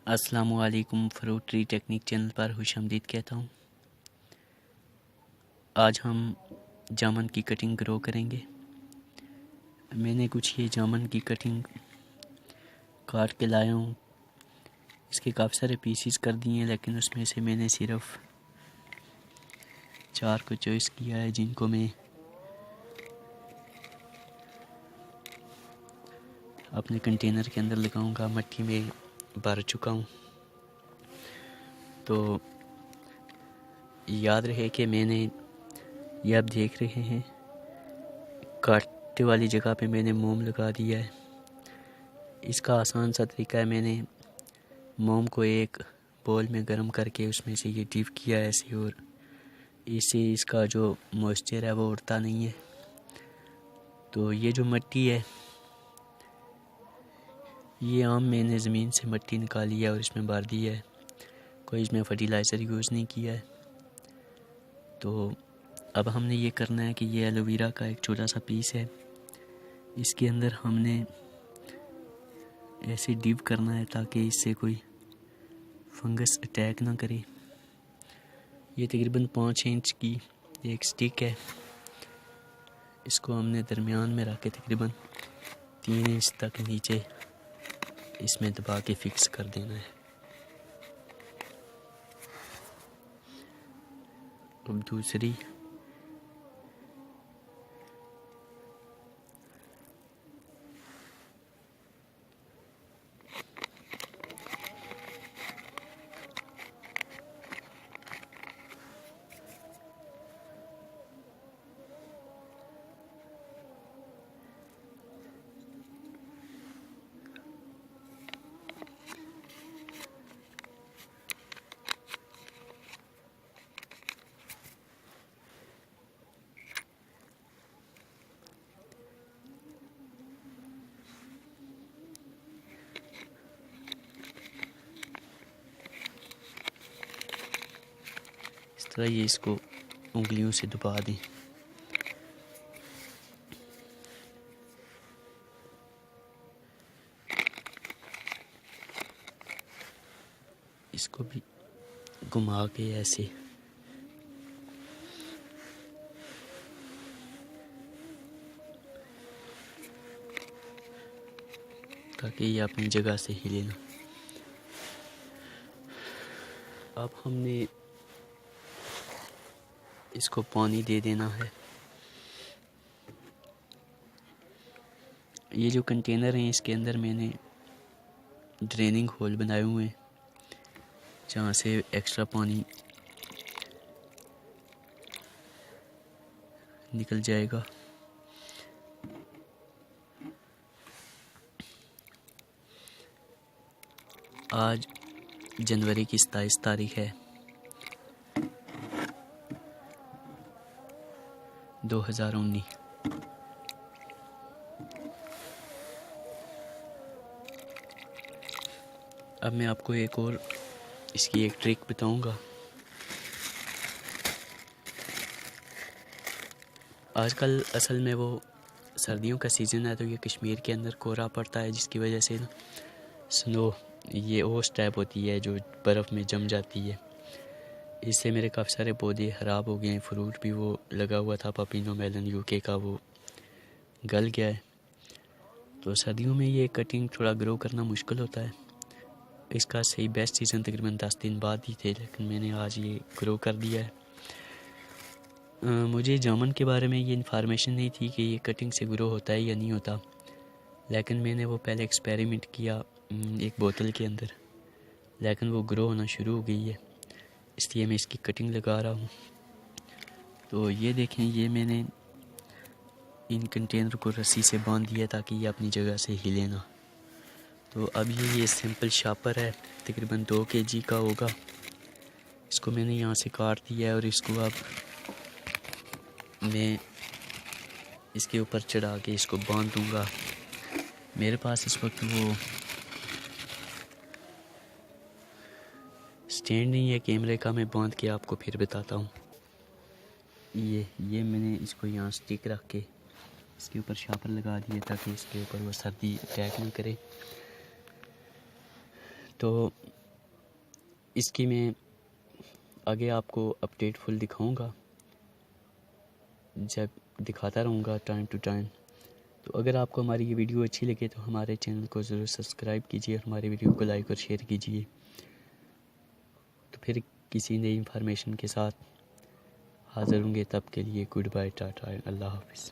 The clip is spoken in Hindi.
अस्सलामुअलैकुम। फ्रूट ट्री टेक्निक चैनल पर खुशामदीद कहता हूँ। आज हम जामुन की कटिंग ग्रो करेंगे। मैंने कुछ ये जामुन की कटिंग काट के लाया हूँ। इसके काफ़ी सारे पीसीस कर दिए हैं, लेकिन उसमें से मैंने सिर्फ 4 को चॉइस किया है, जिनको मैं अपने कंटेनर के अंदर लगाऊंगा। मिट्टी में भर चुका हूँ। तो याद रहे कि मैंने ये आप देख रहे हैं, काटने वाली जगह पे मैंने मोम लगा दिया है। इसका आसान सा तरीका है, मैंने मोम को एक बोल में गर्म करके उसमें से ये डिप किया है ऐसे, और इससे इसका जो मॉइस्चर है वो उड़ता नहीं है। तो ये जो मिट्टी है, ये आम मैंने ज़मीन से मिट्टी निकाली है और इसमें भर दी है। कोई इसमें फर्टिलाइज़र यूज़ नहीं किया है। तो अब हमने ये करना है कि ये एलोवेरा का एक छोटा सा पीस है, इसके अंदर हमने ऐसे डिप करना है ताकि इससे कोई फंगस अटैक ना करे। ये तकरीबन 5 इंच की एक स्टिक है। इसको हमने दरमियान में रख के तकरीबन 3 इंच तक नीचे इसमें दबा के फिक्स कर देना है। अब दूसरी इस तरह ये इसको उंगलियों से दबा दें। इसको भी घुमा के ऐसे ताकि ये अपनी जगह से हिले ना। अब हमने इसको पानी दे देना है। ये जो कंटेनर हैं, इसके अंदर मैंने ड्रेनिंग होल बनाए हुए हैं, जहाँ से एक्स्ट्रा पानी निकल जाएगा। आज जनवरी की 27 तारीख है 2019। अब मैं आपको एक और इसकी एक ट्रिक बताऊंगा। आजकल असल में वो सर्दियों का सीज़न है, तो ये कश्मीर के अंदर कोहरा पड़ता है, जिसकी वजह से ना स्नो ये ओस टाइप होती है जो बर्फ़ में जम जाती है। इससे मेरे काफ़ी सारे पौधे ख़राब हो गए हैं। फ्रूट भी वो लगा हुआ था पपीनो मेलन यूके का, वो गल गया है। तो सर्दियों में ये कटिंग थोड़ा ग्रो करना मुश्किल होता है। इसका सही बेस्ट सीज़न तकरीबन 10 दिन बाद ही थे, लेकिन मैंने आज ये ग्रो कर दिया है। मुझे जामुन के बारे में ये इन्फॉर्मेशन नहीं थी कि ये कटिंग से ग्रो होता है या नहीं होता, लेकिन मैंने वो पहले एक्सपेरिमेंट किया एक बोतल के अंदर, लेकिन वो ग्रो होना शुरू हो गई है, इसलिए मैं इसकी कटिंग लगा रहा हूँ। तो ये देखें, ये मैंने इन कंटेनर को रस्सी से बांध दिया ताकि ये अपनी जगह से हिले ना। तो अब ये सिंपल शापर है, तकरीबन 2 kg का होगा। इसको मैंने यहाँ से काट दिया है और इसको अब मैं इसके ऊपर चढ़ा के इसको बांध दूँगा। मेरे पास इस वक्त वो स्टैंड नहीं है कैमरे का, मैं बांध के आपको फिर बताता हूँ। ये मैंने इसको यहाँ स्टिक रख के इसके ऊपर शापर लगा दिया ताकि इसके ऊपर वो सर्दी अटैक नहीं करे। तो इसकी मैं आगे आपको अपडेट फुल दिखाऊंगा, जब दिखाता रहूँगा टाइम टू टाइम। तो अगर आपको हमारी ये वीडियो अच्छी लगे तो हमारे चैनल को ज़रूर सब्सक्राइब कीजिए और हमारी वीडियो को लाइक और शेयर कीजिए। तो फिर किसी नई इन्फॉर्मेशन के साथ हाज़िर होंगे, तब के लिए गुड बाय, टाटा, अल्लाह हाफ़िज़।